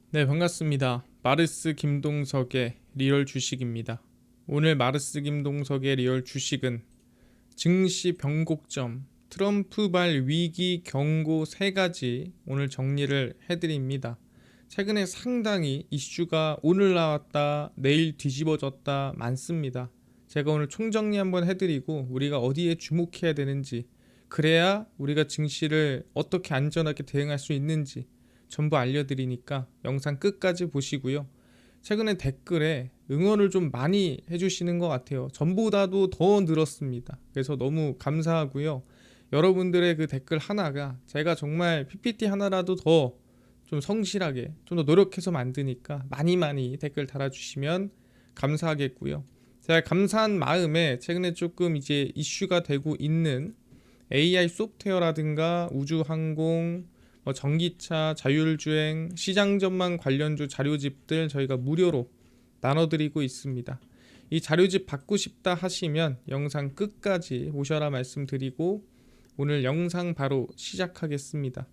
네, 반갑습니다. 마르스 김동석의 리얼 주식입니다. 오늘 마르스 김동석의 리얼 주식은 증시 변곡점, 트럼프발 위기 경고 세 가지 오늘 정리를 해드립니다. 최근에 상당히 이슈가 오늘 나왔다, 내일 뒤집어졌다 많습니다. 제가 오늘 총정리 한번 해드리고 우리가 어디에 주목해야 되는지, 그래야 우리가 증시를 어떻게 안전하게 대응할 수 있는지 전부 알려드리니까 영상 끝까지 보시고요. 최근에 댓글에 응원을 좀 많이 해주시는 것 같아요. 전보다도 더 늘었습니다. 그래서 너무 감사하고요. 여러분들의 그 댓글 하나가 제가 정말 PPT 하나라도 더 좀 성실하게 좀 더 노력해서 만드니까 많이 댓글 달아주시면 감사하겠고요. 제가 감사한 마음에 최근에 조금 이제 이슈가 되고 있는 AI 소프트웨어라든가 우주항공, 전기차, 자율주행, 시장 전망 관련주 자료집들 저희가 무료로 나눠드리고 있습니다. 이 자료집 받고 싶다 하시면 영상 끝까지 오셔라 말씀드리고 오늘 영상 바로 시작하겠습니다.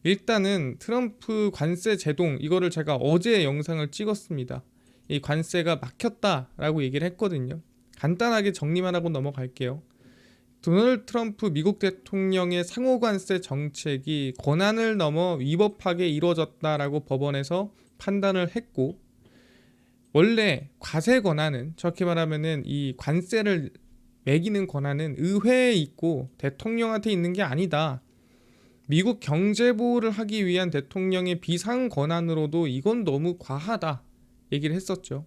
일단은 트럼프 관세 제동, 이거를 제가 어제 영상을 찍었습니다. 이 관세가 막혔다라고 얘기를 했거든요. 간단하게 정리만 하고 넘어갈게요. 도널드 트럼프 미국 대통령의 상호관세 정책이 권한을 넘어 위법하게 이루어졌다라고 법원에서 판단을 했고, 원래 과세 권한은, 적게 말하면은 이 관세를 매기는 권한은 의회에 있고 대통령한테 있는 게 아니다. 미국 경제 보호를 하기 위한 대통령의 비상 권한으로도 이건 너무 과하다 얘기를 했었죠.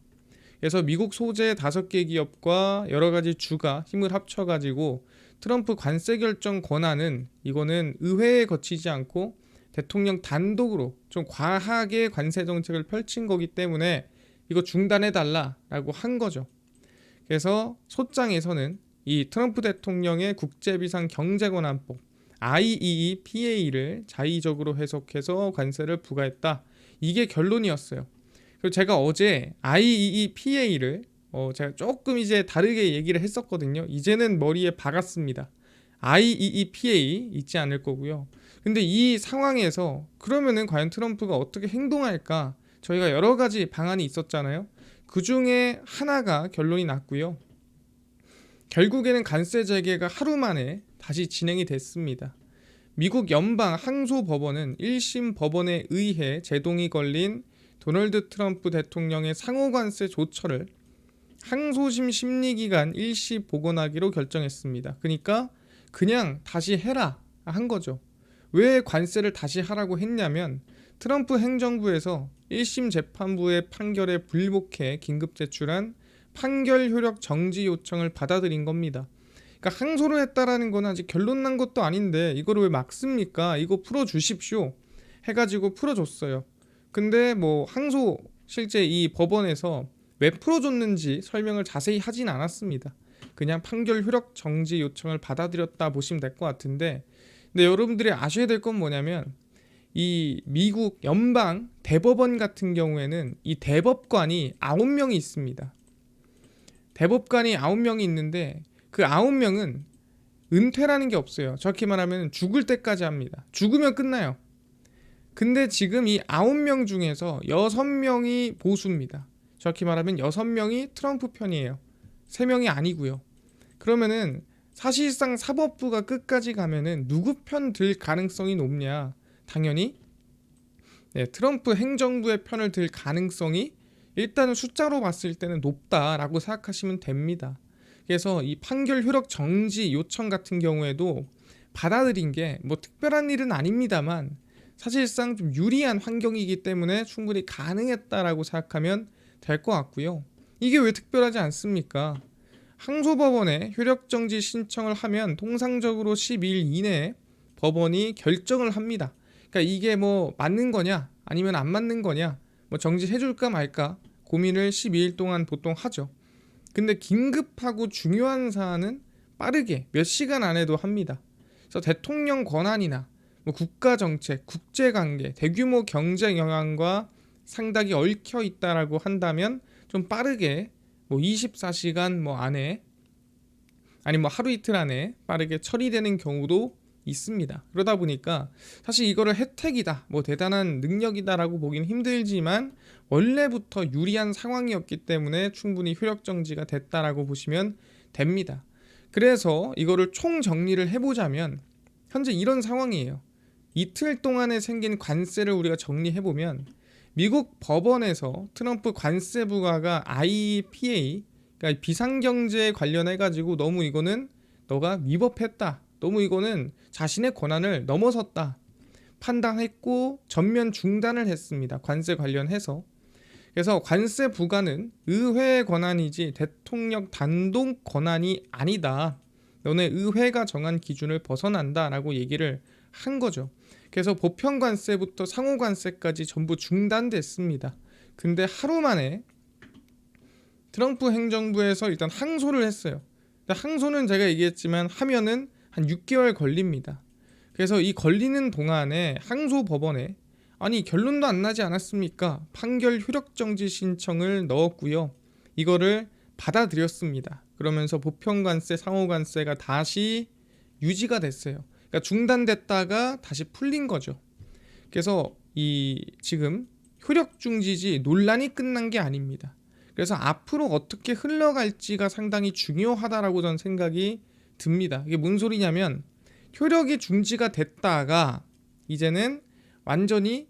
그래서 미국 소재 5개 기업과 여러 가지 주가 힘을 합쳐가지고 트럼프 관세 결정 권한은 이거는 의회에 거치지 않고 대통령 단독으로 좀 과하게 관세 정책을 펼친 거기 때문에 이거 중단해달라라고 한 거죠. 그래서 소장에서는 이 트럼프 대통령의 국제비상 경제권한법 IEEPA를 자의적으로 해석해서 관세를 부과했다. 이게 결론이었어요. 그리고 제가 어제 IEEPA를 제가 조금 이제 다르게 얘기를 했었거든요. 이제는 머리에 박았습니다. IEEPA 잊지 않을 거고요. 근데 이 상황에서 그러면은 과연 트럼프가 어떻게 행동할까? 저희가 여러 가지 방안이 있었잖아요. 그 중에 하나가 결론이 났고요. 결국에는 관세 재개가 하루 만에 다시 진행이 됐습니다. 미국 연방 항소법원은 1심 법원에 의해 제동이 걸린 도널드 트럼프 대통령의 상호관세 조처를 항소심 심리기간 일시 복원하기로 결정했습니다. 그러니까 그냥 다시 해라 한 거죠. 왜 관세를 다시 하라고 했냐면 트럼프 행정부에서 1심 재판부의 판결에 불복해 긴급 제출한 판결 효력 정지 요청을 받아들인 겁니다. 그러니까 항소를 했다라는 건 아직 결론 난 것도 아닌데 이거를 왜 막습니까? 이거 풀어주십시오 해가지고 풀어줬어요. 근데 뭐 항소 실제 이 법원에서 왜 풀어줬는지 설명을 자세히 하진 않았습니다. 그냥 판결 효력 정지 요청을 받아들였다 보시면 될 것 같은데, 근데 여러분들이 아셔야 될 건 뭐냐면 이 미국 연방 대법원 같은 경우에는 이 대법관이 9명이 있습니다. 대법관이 9명이 있는데 그 9명은 은퇴라는 게 없어요. 정확히 말하면 죽을 때까지 합니다. 죽으면 끝나요. 근데 지금 이 9명 중에서 6명이 보수입니다. 정확히 말하면 6명이 트럼프 편이에요. 3명이 아니고요. 그러면은 사실상 사법부가 끝까지 가면은 누구 편 들 가능성이 높냐? 당연히 트럼프 행정부의 편을 들 가능성이 일단은 숫자로 봤을 때는 높다라고 생각하시면 됩니다. 그래서 이 판결 효력 정지 요청 같은 경우에도 받아들인 게 뭐 특별한 일은 아닙니다만 사실상 좀 유리한 환경이기 때문에 충분히 가능했다라고 생각하면 될 것 같고요. 이게 왜 특별하지 않습니까? 항소법원에 효력정지 신청을 하면 통상적으로 12일 이내에 법원이 결정을 합니다. 그러니까 이게 뭐 맞는 거냐 아니면 안 맞는 거냐, 뭐 정지해줄까 말까 고민을 12일 동안 보통 하죠. 근데 긴급하고 중요한 사안은 빠르게 몇 시간 안에도 합니다. 그래서 대통령 권한이나 뭐 국가 정책, 국제 관계, 대규모 경제 영향과 상당히 얽혀 있다라고 한다면 좀 빠르게 뭐 24시간 뭐 안에, 아니 뭐 하루 이틀 안에 빠르게 처리되는 경우도 있습니다. 그러다 보니까 사실 이거를 혜택이다, 뭐 대단한 능력이다라고 보기는 힘들지만 원래부터 유리한 상황이었기 때문에 충분히 효력 정지가 됐다라고 보시면 됩니다. 그래서 이거를 총 정리를 해보자면 현재 이런 상황이에요. 이틀 동안에 생긴 관세를 우리가 정리해보면 미국 법원에서 트럼프 관세 부과가 IEPA, 그러니까 비상경제에 관련해 가지고 너무 이거는 너가 위법했다, 너무 이거는 자신의 권한을 넘어섰다 판단했고 전면 중단을 했습니다. 관세 관련해서. 그래서 관세 부과는 의회의 권한이지 대통령 단독 권한이 아니다, 너네 의회가 정한 기준을 벗어난다라고 얘기를 한 거죠. 그래서 보편관세부터 상호관세까지 전부 중단됐습니다. 근데 하루 만에 트럼프 행정부에서 일단 항소를 했어요. 항소는 제가 얘기했지만 하면은 한 6개월 걸립니다. 그래서 이 걸리는 동안에 항소 법원에 아니 결론도 안 나지 않았습니까? 판결 효력정지 신청을 넣었고요. 이거를 받아들였습니다. 그러면서 보편관세, 상호관세가 다시 유지가 됐어요. 그러니까 중단됐다가 다시 풀린 거죠. 그래서 이 지금 효력중지지 논란이 끝난 게 아닙니다. 그래서 앞으로 어떻게 흘러갈지가 상당히 중요하다라고 저는 생각이 듭니다. 이게 무슨 소리냐면 효력이 중지가 됐다가 이제는 완전히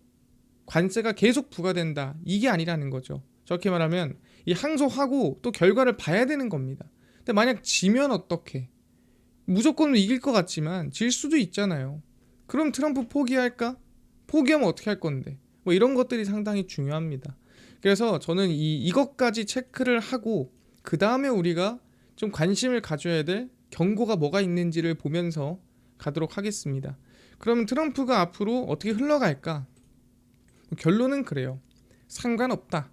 관세가 계속 부과된다, 이게 아니라는 거죠. 저렇게 말하면 이 항소하고 또 결과를 봐야 되는 겁니다. 근데 만약 지면 어떡해? 무조건 이길 것 같지만 질 수도 있잖아요. 그럼 트럼프 포기할까? 포기하면 어떻게 할 건데? 뭐 이런 것들이 상당히 중요합니다. 그래서 저는 이것까지 체크를 하고 그 다음에 우리가 좀 관심을 가져야 될 경고가 뭐가 있는지를 보면서 가도록 하겠습니다. 그러면 트럼프가 앞으로 어떻게 흘러갈까? 결론은 그래요. 상관없다.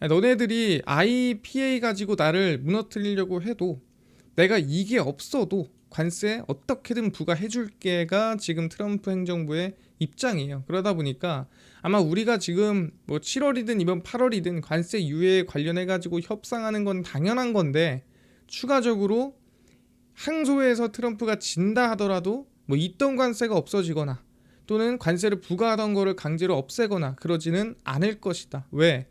너네들이 IPA 가지고 나를 무너뜨리려고 해도 내가 이게 없어도 관세 어떻게든 부과해줄게가 지금 트럼프 행정부의 입장이에요. 그러다 보니까 아마 우리가 지금 뭐 7월이든 이번 8월이든 관세 유예에 관련해 가지고 협상하는 건 당연한 건데 추가적으로 항소에서 트럼프가 진다 하더라도 뭐 있던 관세가 없어지거나 또는 관세를 부과하던 거를 강제로 없애거나 그러지는 않을 것이다. 왜?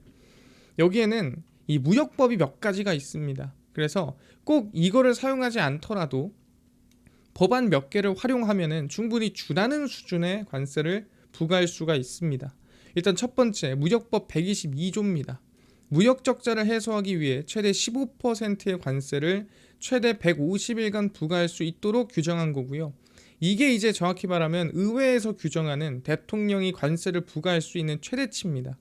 여기에는 이 무역법이 몇 가지가 있습니다. 그래서 꼭 이거를 사용하지 않더라도 법안 몇 개를 활용하면은 충분히 준하는 수준의 관세를 부과할 수가 있습니다. 일단 첫 번째, 무역법 122조입니다. 무역 적자를 해소하기 위해 최대 15%의 관세를 최대 150일간 부과할 수 있도록 규정한 거고요. 이게 이제 정확히 말하면 의회에서 규정하는 대통령이 관세를 부과할 수 있는 최대치입니다.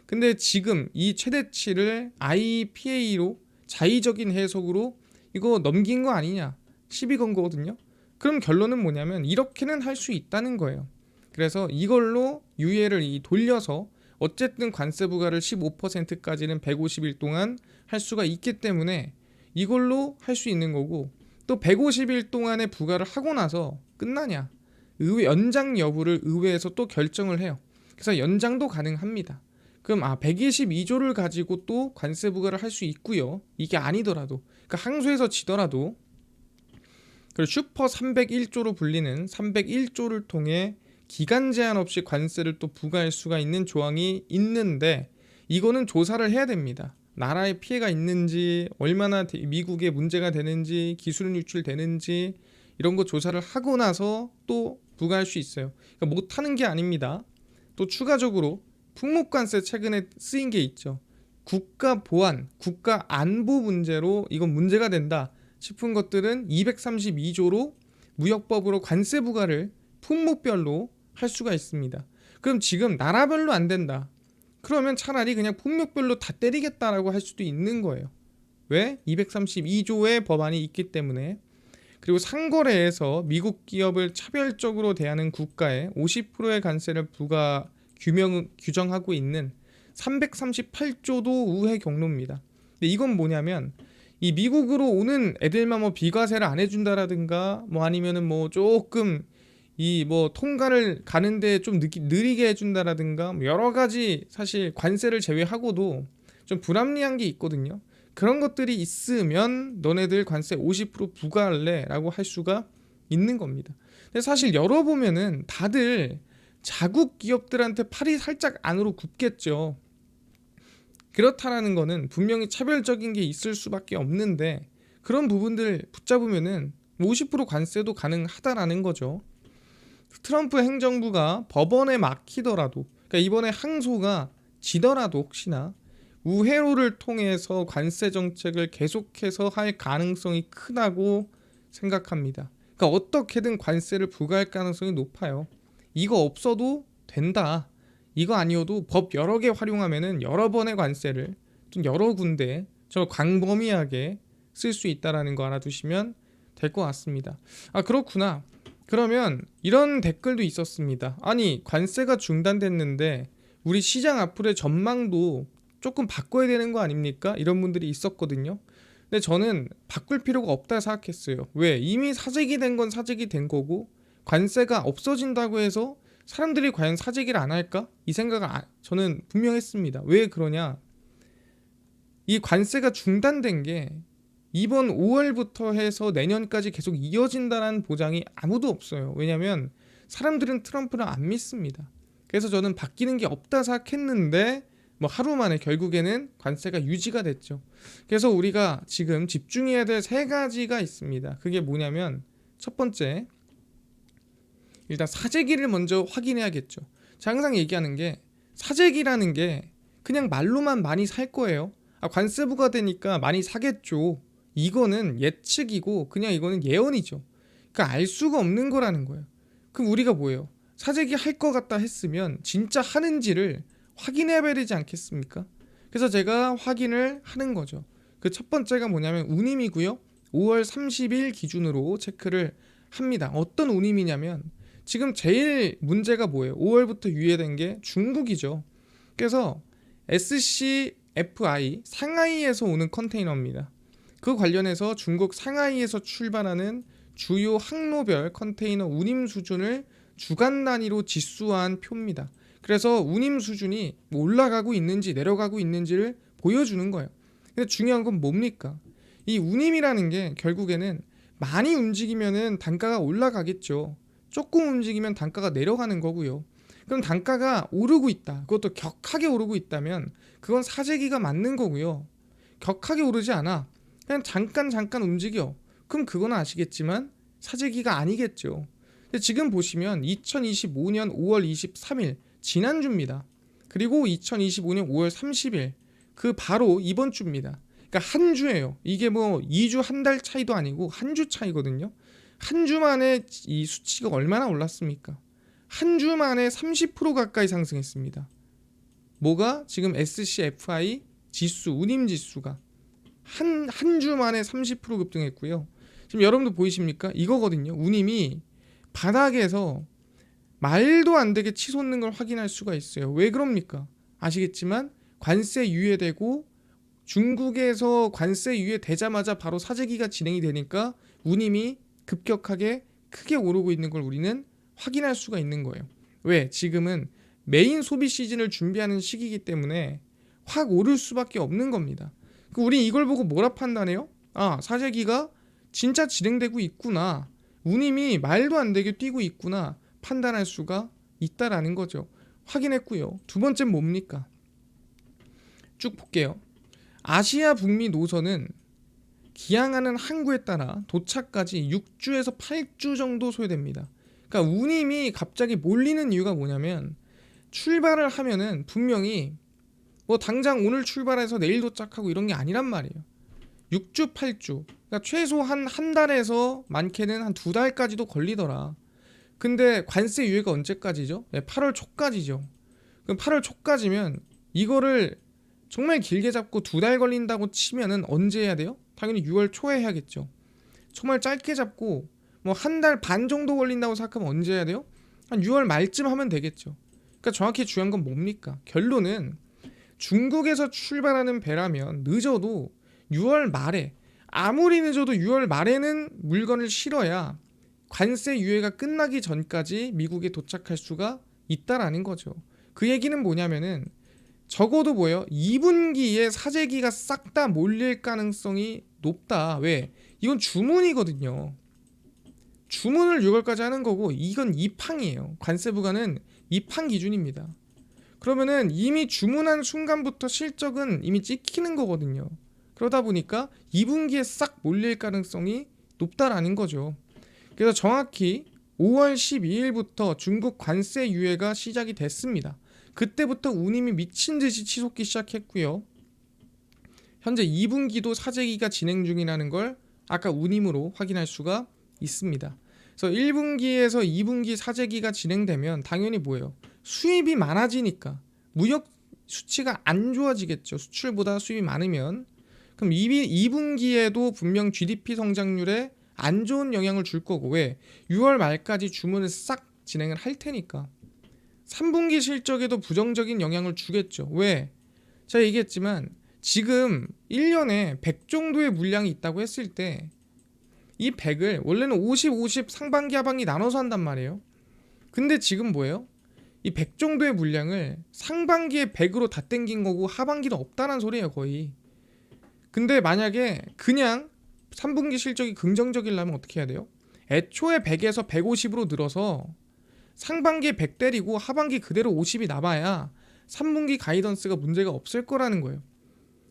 근데 지금 이 최대치를 IPA로 자의적인 해석으로 이거 넘긴 거 아니냐, 시비 건 거거든요. 그럼 결론은 뭐냐면 이렇게는 할 수 있다는 거예요. 그래서 이걸로 유예를 돌려서 어쨌든 관세 부과를 15%까지는 150일 동안 할 수가 있기 때문에 이걸로 할 수 있는 거고, 또 150일 동안의 부과를 하고 나서 끝나냐, 의회 연장 여부를 의회에서 또 결정을 해요. 그래서 연장도 가능합니다. 그럼 122조를 가지고 또 관세 부과를 할 수 있고요. 이게 아니더라도, 그러니까 항소에서 지더라도 그리고 슈퍼 301조로 불리는 301조를 통해 기간 제한 없이 관세를 또 부과할 수가 있는 조항이 있는데 이거는 조사를 해야 됩니다. 나라에 피해가 있는지, 얼마나 미국에 문제가 되는지, 기술 유출되는지 이런 거 조사를 하고 나서 또 부과할 수 있어요. 그러니까 못하는 게 아닙니다. 또 추가적으로 품목관세 최근에 쓰인 게 있죠. 국가 보안, 국가 안보 문제로 이건 문제가 된다 싶은 것들은 232조로 무역법으로 관세 부과를 품목별로 할 수가 있습니다. 그럼 지금 나라별로 안 된다. 그러면 차라리 그냥 품목별로 다 때리겠다라고 할 수도 있는 거예요. 왜? 232조의 법안이 있기 때문에. 그리고 상거래에서 미국 기업을 차별적으로 대하는 국가에 50%의 관세를 규정하고 있는 338조도 우회 경로입니다. 근데 이건 뭐냐면 이 미국으로 오는 애들만 뭐 비과세를 안 해준다라든가 뭐 아니면은 뭐 조금 이 뭐 통과를 가는데 좀 느리게 해준다라든가 뭐 여러 가지 사실 관세를 제외하고도 좀 불합리한 게 있거든요. 그런 것들이 있으면 너네들 관세 50% 부과할래 라고 할 수가 있는 겁니다. 근데 사실 열어보면은 다들 자국 기업들한테 팔이 살짝 안으로 굽겠죠. 그렇다라는 거는 분명히 차별적인 게 있을 수밖에 없는데 그런 부분들 붙잡으면은 50% 관세도 가능하다라는 거죠. 트럼프 행정부가 법원에 막히더라도, 그러니까 이번에 항소가 지더라도 혹시나 우회로를 통해서 관세 정책을 계속해서 할 가능성이 크다고 생각합니다. 그러니까 어떻게든 관세를 부과할 가능성이 높아요. 이거 없어도 된다. 이거 아니어도 법 여러 개 활용하면은 여러 번의 관세를 좀 여러 군데 저 광범위하게 쓸 수 있다라는 거 알아두시면 될 것 같습니다. 아, 그렇구나. 그러면 이런 댓글도 있었습니다. 아니, 관세가 중단됐는데 우리 시장 앞으로의 전망도 조금 바꿔야 되는 거 아닙니까? 이런 분들이 있었거든요. 근데 저는 바꿀 필요가 없다 생각했어요. 왜? 이미 사재기 된 건 사재기 된 거고 관세가 없어진다고 해서 사람들이 과연 사재기를 안 할까? 이 생각을 저는 분명했습니다. 왜 그러냐? 이 관세가 중단된 게 이번 5월부터 해서 내년까지 계속 이어진다는 보장이 아무도 없어요. 왜냐하면 사람들은 트럼프를 안 믿습니다. 그래서 저는 바뀌는 게 없다 생각했는데 뭐 하루 만에 결국에는 관세가 유지가 됐죠. 그래서 우리가 지금 집중해야 될 세 가지가 있습니다. 그게 뭐냐면 첫 번째, 일단 사재기를 먼저 확인해야겠죠. 제가 항상 얘기하는 게 사재기라는 게 그냥 말로만 많이 살 거예요. 아, 관세 부과되니까 많이 사겠죠. 이거는 예측이고 그냥 이거는 예언이죠. 그러니까 알 수가 없는 거라는 거예요. 그럼 우리가 뭐예요? 사재기 할 것 같다 했으면 진짜 하는지를 확인해야 되지 않겠습니까? 그래서 제가 확인을 하는 거죠. 그 첫 번째가 뭐냐면 운임이고요. 5월 30일 기준으로 체크를 합니다. 어떤 운임이냐면 지금 제일 문제가 뭐예요? 5월부터 유예된 게 중국이죠. 그래서 SCFI 상하이에서 오는 컨테이너입니다. 그 관련해서 중국 상하이에서 출발하는 주요 항로별 컨테이너 운임 수준을 주간 단위로 지수화한 표입니다. 그래서 운임 수준이 올라가고 있는지 내려가고 있는지를 보여주는 거예요. 근데 중요한 건 뭡니까? 이 운임이라는 게 결국에는 많이 움직이면은 단가가 올라가겠죠. 조금 움직이면 단가가 내려가는 거고요. 그럼 단가가 오르고 있다. 그것도 격하게 오르고 있다면 그건 사재기가 맞는 거고요. 격하게 오르지 않아. 그냥 잠깐 움직여. 그럼 그건 아시겠지만 사재기가 아니겠죠. 근데 지금 보시면 2025년 5월 23일 지난주입니다. 그리고 2025년 5월 30일 그 바로 이번 주입니다. 그러니까 한 주예요. 이게 뭐 2주 한 달 차이도 아니고 한 주 차이거든요. 한 주 만에 이 수치가 얼마나 올랐습니까? 한 주 만에 30% 가까이 상승했습니다. 뭐가? 지금 SCFI 지수, 운임 지수가 한 주 만에 30% 급등했고요. 지금 여러분들 보이십니까? 이거거든요. 운임이 바닥에서 말도 안 되게 치솟는 걸 확인할 수가 있어요. 왜 그럽니까? 아시겠지만 관세 유예되고 중국에서 관세 유예되자마자 바로 사재기가 진행이 되니까 운임이 급격하게 크게 오르고 있는 걸 우리는 확인할 수가 있는 거예요. 왜? 지금은 메인 소비 시즌을 준비하는 시기이기 때문에 확 오를 수밖에 없는 겁니다. 우리 이걸 보고 뭐라 판단해요? 아, 사재기가 진짜 진행되고 있구나. 운임이 말도 안 되게 뛰고 있구나. 판단할 수가 있다라는 거죠. 확인했고요. 두 번째 뭡니까? 쭉 볼게요. 아시아 북미 노선은 기항하는 항구에 따라 도착까지 6주에서 8주 정도 소요됩니다. 그러니까 운임이 갑자기 몰리는 이유가 뭐냐면 출발을 하면은 분명히 뭐 당장 오늘 출발해서 내일 도착하고 이런 게 아니란 말이에요. 6주 8주 그러니까 최소한 한 달에서 많게는 한 2달까지도 걸리더라. 근데 관세 유예가 언제까지죠? 8월 초까지죠. 그럼 8월 초까지면 이거를 정말 길게 잡고 2달 걸린다고 치면은 언제 해야 돼요? 당연히 6월 초에 해야겠죠. 정말 짧게 잡고 뭐 한 달 반 정도 걸린다고 생각하면 언제 해야 돼요? 한 6월 말쯤 하면 되겠죠. 그러니까 정확히 중요한 건 뭡니까? 결론은 중국에서 출발하는 배라면 늦어도 6월 말에 아무리 늦어도 6월 말에는 물건을 실어야 관세 유예가 끝나기 전까지 미국에 도착할 수가 있다라는 거죠. 그 얘기는 뭐냐면은 적어도 뭐예요? 2분기에 사재기가 싹 다 몰릴 가능성이 높다. 왜? 이건 주문이거든요. 주문을 6월까지 하는 거고 이건 입항이에요. 관세 부과는 입항 기준입니다. 그러면은 이미 주문한 순간부터 실적은 이미 찍히는 거거든요. 그러다 보니까 2분기에 싹 몰릴 가능성이 높다라는 거죠. 그래서 정확히 5월 12일부터 중국 관세 유예가 시작이 됐습니다. 그때부터 운임이 미친 듯이 치솟기 시작했고요. 현재 2분기도 사재기가 진행 중이라는 걸 아까 운임으로 확인할 수가 있습니다. 그래서 1분기에서 2분기 사재기가 진행되면 당연히 뭐예요? 수입이 많아지니까 무역 수치가 안 좋아지겠죠. 수출보다 수입이 많으면. 그럼 2분기에도 분명 GDP 성장률에 안 좋은 영향을 줄 거고, 왜? 6월 말까지 주문을 싹 진행을 할 테니까 3분기 실적에도 부정적인 영향을 주겠죠. 왜? 제가 얘기했지만 지금 1년에 100 정도의 물량이 있다고 했을 때 이 100을 원래는 50, 50 상반기 하반기 나눠서 한단 말이에요. 근데 지금 뭐예요? 이 100 정도의 물량을 상반기에 100으로 다 땡긴 거고 하반기는 없다는 소리예요, 거의. 근데 만약에 그냥 3분기 실적이 긍정적이려면 어떻게 해야 돼요? 애초에 100에서 150으로 늘어서 상반기에 100 때리고 하반기 그대로 50이 남아야 3분기 가이던스가 문제가 없을 거라는 거예요.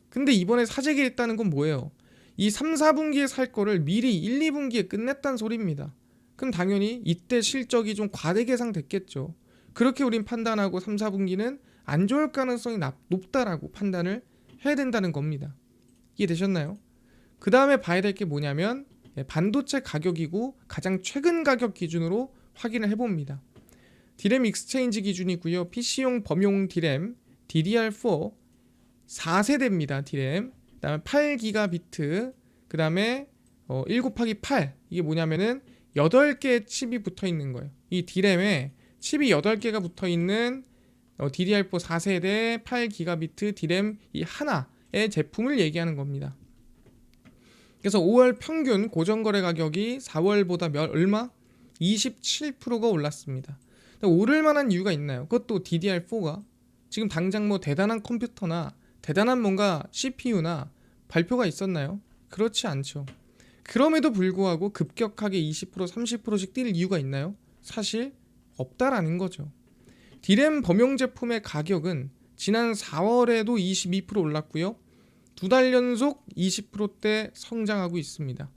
근데 이번에 사재기 했다는 건 뭐예요? 이 3, 4분기에 살 거를 미리 1, 2분기에 끝냈다는 소리입니다. 그럼 당연히 이때 실적이 좀 과대 계상됐겠죠. 그렇게 우린 판단하고 3, 4분기는 안 좋을 가능성이 높다라고 판단을 해야 된다는 겁니다. 이해되셨나요? 그 다음에 봐야 될 게 뭐냐면 반도체 가격이고 가장 최근 가격 기준으로 확인을 해봅니다. 디램 익스체인지 기준이고요. PC용 범용 디램 DDR4 4세대입니다. 디램. 그 다음에 8기가비트, 그 다음에 1 곱하기 8, 이게 뭐냐면은 8개의 칩이 붙어있는 거예요. 이 디램에 칩이 8개가 붙어있는 DDR4 4세대 8기가비트 디램 이 하나의 제품을 얘기하는 겁니다. 그래서 5월 평균 고정거래 가격이 4월보다 얼마? 27%가 올랐습니다. 오를 만한 이유가 있나요? 그것도 DDR4가 지금 당장 뭐 대단한 컴퓨터나 대단한 뭔가 CPU나 발표가 있었나요? 그렇지 않죠. 그럼에도 불구하고 급격하게 20% 30%씩 뛸 이유가 있나요? 사실 없다라는 거죠. 디램 범용 제품의 가격은 지난 4월에도 22% 올랐고요. 2달 연속 20%대 성장하고 있습니다.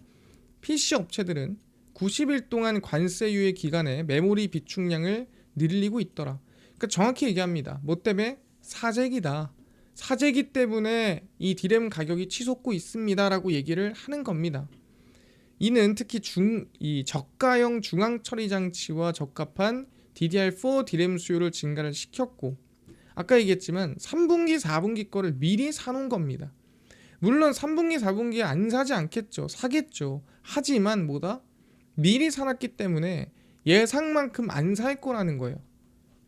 PC 업체들은 90일 동안 관세 유예 기간에 메모리 비축량을 늘리고 있더라. 그러니까 정확히 얘기합니다. 뭐 때문에? 사재기다. 사재기 때문에 이 디램 가격이 치솟고 있습니다라고 얘기를 하는 겁니다. 이는 특히 이 저가형 중앙 처리 장치와 적합한 DDR4 디램 수요를 증가를 시켰고, 아까 얘기했지만 3분기 4분기 거를 미리 사놓은 겁니다. 물론 3분기 4분기에 안 사지 않겠죠. 사겠죠. 하지만 뭐다? 미리 사놨기 때문에 예상만큼 안 살 거라는 거예요.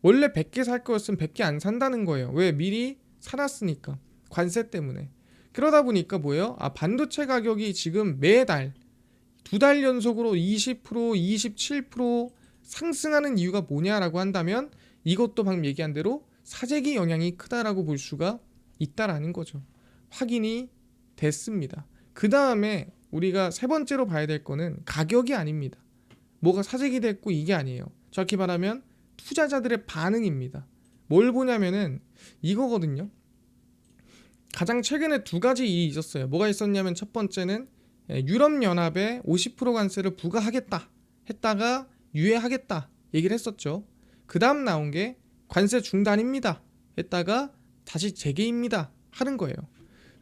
원래 100개 살 거였으면 100개 안 산다는 거예요. 왜? 미리 사놨으니까. 관세 때문에. 그러다 보니까 뭐예요? 반도체 가격이 지금 매달 2달 연속으로 20%, 27% 상승하는 이유가 뭐냐라고 한다면 이것도 방금 얘기한 대로 사재기 영향이 크다라고 볼 수가 있다라는 거죠. 확인이 됐습니다. 그 다음에 우리가 세 번째로 봐야 될 거는 가격이 아닙니다. 뭐가 사재기 됐고 이게 아니에요. 정확히 말하면 투자자들의 반응입니다. 뭘 보냐면은 이거거든요. 가장 최근에 두 가지 일이 있었어요. 뭐가 있었냐면 첫 번째는 유럽연합에 50% 관세를 부과하겠다 했다가 유예하겠다 얘기를 했었죠. 그 다음 나온 게 관세 중단입니다 했다가 다시 재개입니다 하는 거예요.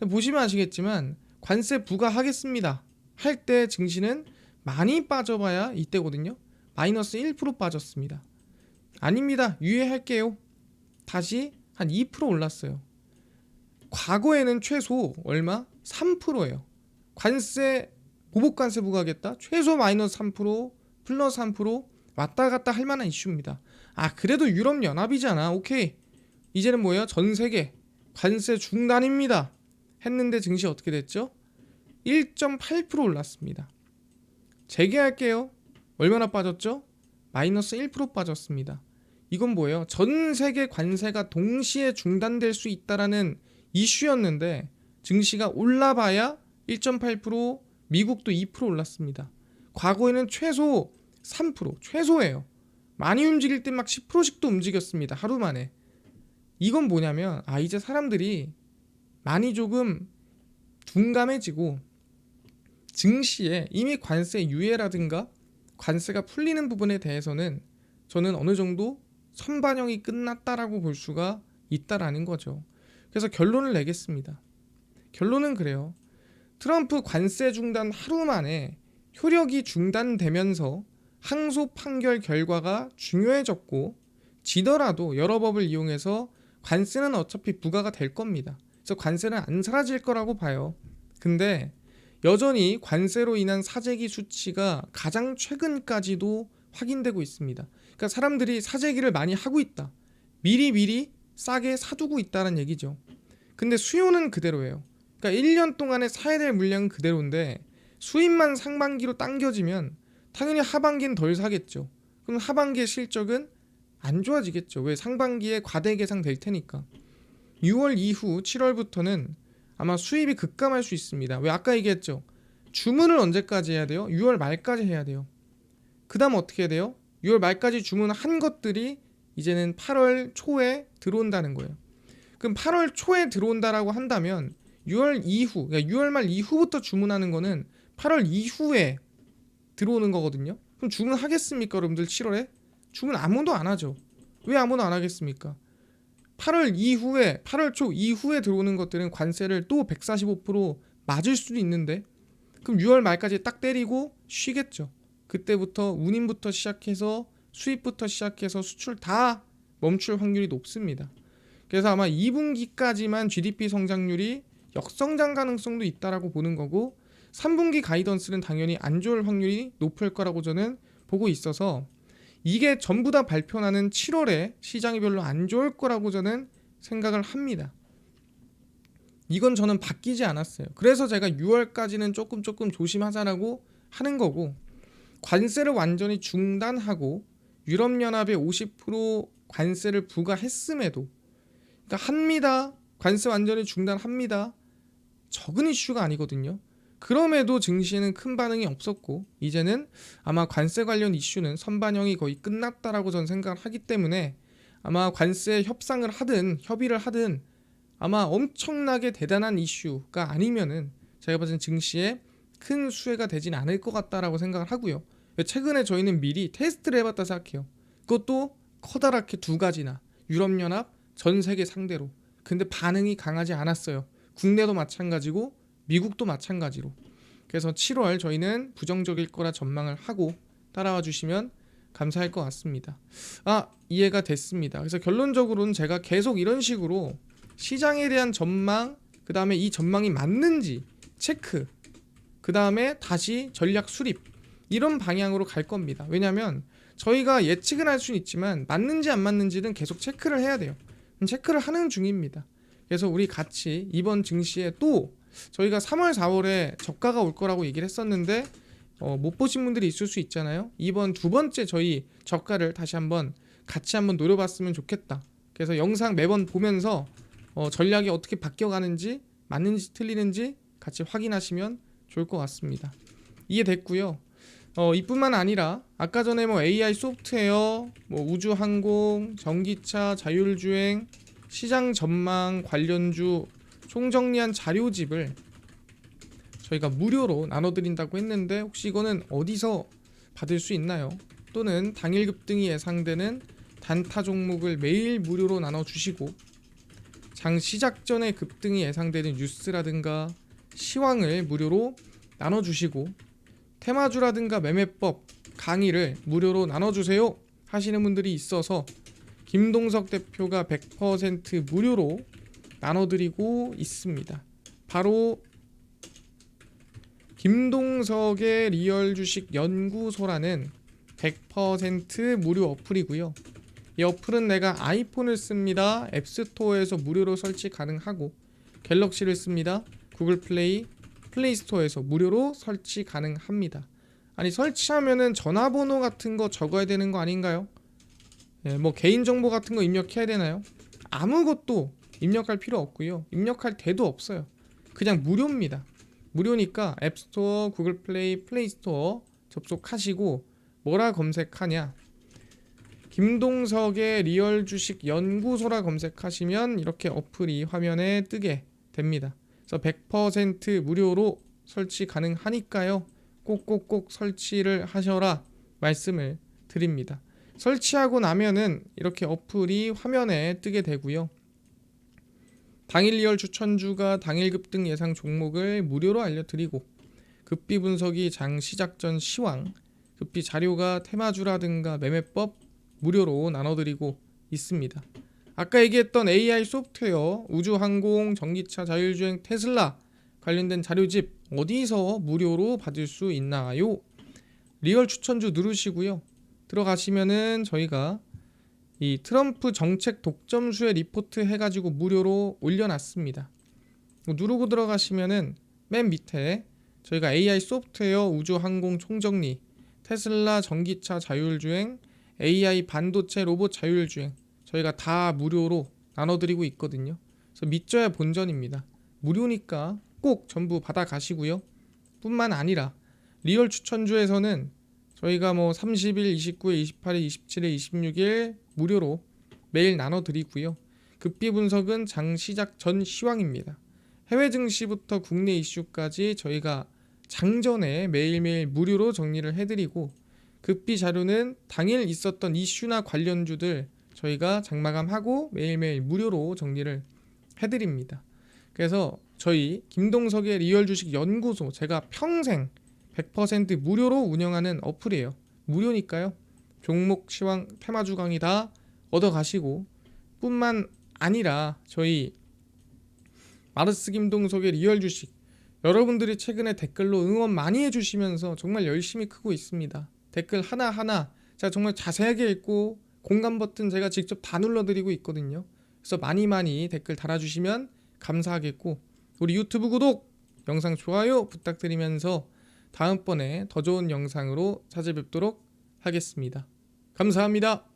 보시면 아시겠지만 관세 부과하겠습니다 할 때 증시는 많이 빠져봐야 이때거든요. 마이너스 1% 빠졌습니다. 아닙니다. 유예할게요. 다시 한 2% 올랐어요. 과거에는 최소 얼마? 3%예요. 관세 보복 관세 부과하겠다. 최소 마이너스 3% 플러스 3% 왔다 갔다 할 만한 이슈입니다. 그래도 유럽 연합이잖아. 오케이. 이제는 뭐예요? 전 세계 관세 중단입니다. 했는데 증시 어떻게 됐죠? 1.8% 올랐습니다. 재개할게요. 얼마나 빠졌죠? 마이너스 1% 빠졌습니다. 이건 뭐예요? 전 세계 관세가 동시에 중단될 수 있다라는 이슈였는데 증시가 올라봐야 1.8%, 미국도 2% 올랐습니다. 과거에는 최소 3% 최소예요. 많이 움직일 때 막 10%씩도 움직였습니다. 하루 만에. 이건 뭐냐면 이제 사람들이 많이 조금 둔감해지고 증시에 이미 관세 유예라든가 관세가 풀리는 부분에 대해서는 저는 어느 정도 선반영이 끝났다라고 볼 수가 있다라는 거죠. 그래서 결론을 내겠습니다. 결론은 그래요. 트럼프 관세 중단 하루 만에 효력이 중단되면서 항소 판결 결과가 중요해졌고 지더라도 여러 법을 이용해서 관세는 어차피 부과가 될 겁니다. 그래서 관세는 안 사라질 거라고 봐요. 근데 여전히 관세로 인한 사재기 수치가 가장 최근까지도 확인되고 있습니다. 그러니까 사람들이 사재기를 많이 하고 있다. 미리 싸게 사두고 있다는 얘기죠. 근데 수요는 그대로예요. 그러니까 1년 동안에 사야 될 물량은 그대로인데 수입만 상반기로 당겨지면 당연히 하반기는 덜 사겠죠. 그럼 하반기의 실적은 안 좋아지겠죠. 왜? 상반기에 과대 계상될 테니까. 6월 이후 7월부터는 아마 수입이 급감할 수 있습니다. 왜? 아까 얘기했죠. 주문을 언제까지 해야 돼요? 6월 말까지 해야 돼요. 그 다음 어떻게 해야 돼요? 6월 말까지 주문한 것들이 이제는 8월 초에 들어온다는 거예요. 그럼 8월 초에 들어온다라고 한다면 6월 이후, 그러니까 6월 말 이후부터 주문하는 거는 8월 이후에 들어오는 거거든요. 그럼 주문하겠습니까, 여러분들? 7월에? 주문 아무도 안 하죠. 왜 아무도 안 하겠습니까? 8월 초 이후에 들어오는 것들은 관세를 또 145% 맞을 수도 있는데 그럼 6월 말까지 딱 때리고 쉬겠죠. 그때부터 운임부터 시작해서 수입부터 시작해서 수출 다 멈출 확률이 높습니다. 그래서 아마 2분기까지만 GDP 성장률이 역성장 가능성도 있다라고 보는 거고 3분기 가이던스는 당연히 안 좋을 확률이 높을 거라고 저는 보고 있어서 이게 전부 다 발표나는 7월에 시장이 별로 안 좋을 거라고 저는 생각을 합니다. 이건 저는 바뀌지 않았어요. 그래서 제가 6월까지는 조금 조심하자라고 하는 거고 관세를 완전히 중단하고 유럽연합에 50% 관세를 부과했음에도 그러니까 합니다. 관세 완전히 중단합니다. 적은 이슈가 아니거든요. 그럼에도 증시에는 큰 반응이 없었고 이제는 아마 관세 관련 이슈는 선반영이 거의 끝났다라고 저는 생각을 하기 때문에 아마 관세 협상을 하든 협의를 하든 아마 엄청나게 대단한 이슈가 아니면은 제가 봤을 때 증시에 큰 수혜가 되진 않을 것 같다라고 생각을 하고요. 최근에 저희는 미리 테스트를 해봤다 생각해요. 그것도 커다랗게 두 가지나 유럽연합 전 세계 상대로. 근데 반응이 강하지 않았어요. 국내도 마찬가지고 미국도 마찬가지로. 그래서 7월 저희는 부정적일 거라 전망을 하고 따라와 주시면 감사할 것 같습니다. 이해가 됐습니다. 그래서 결론적으로는 제가 계속 이런 식으로 시장에 대한 전망, 그 다음에 이 전망이 맞는지 체크, 그 다음에 다시 전략 수립 이런 방향으로 갈 겁니다. 왜냐하면 저희가 예측은 할 수는 있지만 맞는지 안 맞는지는 계속 체크를 해야 돼요. 체크를 하는 중입니다. 그래서 우리 같이 이번 증시에 또 저희가 3월 4월에 저가가 올 거라고 얘기를 했었는데 못 보신 분들이 있을 수 있잖아요. 이번 두 번째 저희 저가를 다시 한번 같이 한번 노려봤으면 좋겠다. 그래서 영상 매번 보면서 전략이 어떻게 바뀌어가는지 맞는지 틀리는지 같이 확인하시면 좋을 것 같습니다. 이해됐고요. 이뿐만 아니라 아까 전에 AI 소프트웨어, 우주항공, 전기차, 자율주행, 시장 전망 관련주 총정리한 자료집을 저희가 무료로 나눠드린다고 했는데 혹시 이거는 어디서 받을 수 있나요? 또는 당일 급등이 예상되는 단타 종목을 매일 무료로 나눠주시고 장 시작 전에 급등이 예상되는 뉴스라든가 시황을 무료로 나눠주시고 테마주라든가 매매법 강의를 무료로 나눠주세요 하시는 분들이 있어서 김동석 대표가 100% 무료로 나눠드리고 있습니다. 바로 김동석의 리얼 주식 연구소라는 100% 무료 어플이고요. 이 어플은 내가 아이폰을 씁니다. 앱스토어에서 무료로 설치 가능하고 갤럭시를 씁니다. 구글 플레이, 플레이스토어에서 무료로 설치 가능합니다. 아니 설치하면은 전화번호 같은 거 적어야 되는 거 아닌가요? 개인정보 같은 거 입력해야 되나요? 아무것도 입력할 필요 없고요. 입력할 데도 없어요. 그냥 무료입니다. 무료니까 앱스토어, 구글 플레이, 플레이스토어 접속하시고 뭐라 검색하냐? 김동석의 리얼 주식 연구소라 검색하시면 이렇게 어플이 화면에 뜨게 됩니다. 그래서 100% 무료로 설치 가능하니까요. 꼭꼭꼭 설치를 하셔라 말씀을 드립니다. 설치하고 나면은 이렇게 어플이 화면에 뜨게 되고요. 당일 리얼 추천주가 당일 급등 예상 종목을 무료로 알려드리고 급비 분석이 장 시작 전 시황, 급비 자료가 테마주라든가 매매법 무료로 나눠드리고 있습니다. 아까 얘기했던 AI 소프트웨어, 우주항공, 전기차, 자율주행, 테슬라 관련된 자료집 어디서 무료로 받을 수 있나요? 리얼 추천주 누르시고요. 들어가시면은 저희가 이 트럼프 정책 독점수의 리포트 해가지고 무료로 올려놨습니다. 누르고 들어가시면은 맨 밑에 저희가 AI 소프트웨어, 우주항공 총정리, 테슬라, 전기차, 자율주행, AI 반도체, 로봇 자율주행 저희가 다 무료로 나눠드리고 있거든요. 그래서 믿져야 본전입니다. 무료니까 꼭 전부 받아가시고요. 뿐만 아니라 리얼 추천주에서는 저희가 뭐 30일, 29일, 28일, 27일, 26일 무료로 매일 나눠드리고요. 급비 분석은 장 시작 전 시황입니다. 해외 증시부터 국내 이슈까지 저희가 장전에 매일매일 무료로 정리를 해드리고 급비 자료는 당일 있었던 이슈나 관련주들 저희가 장마감하고 매일매일 무료로 정리를 해드립니다. 그래서 저희 김동석의 리얼 주식 연구소 제가 평생 100% 무료로 운영하는 어플이에요. 무료니까요. 종목, 시황, 테마주 강의 다 얻어가시고 뿐만 아니라 저희 마르스 김동석의 리얼 주식 여러분들이 최근에 댓글로 응원 많이 해주시면서 정말 열심히 크고 있습니다. 댓글 하나하나 제가 정말 자세하게 읽고 공감 버튼 제가 직접 다 눌러드리고 있거든요. 그래서 많이 댓글 달아주시면 감사하겠고 우리 유튜브 구독, 영상 좋아요 부탁드리면서 다음번에 더 좋은 영상으로 찾아뵙도록 하겠습니다. 감사합니다.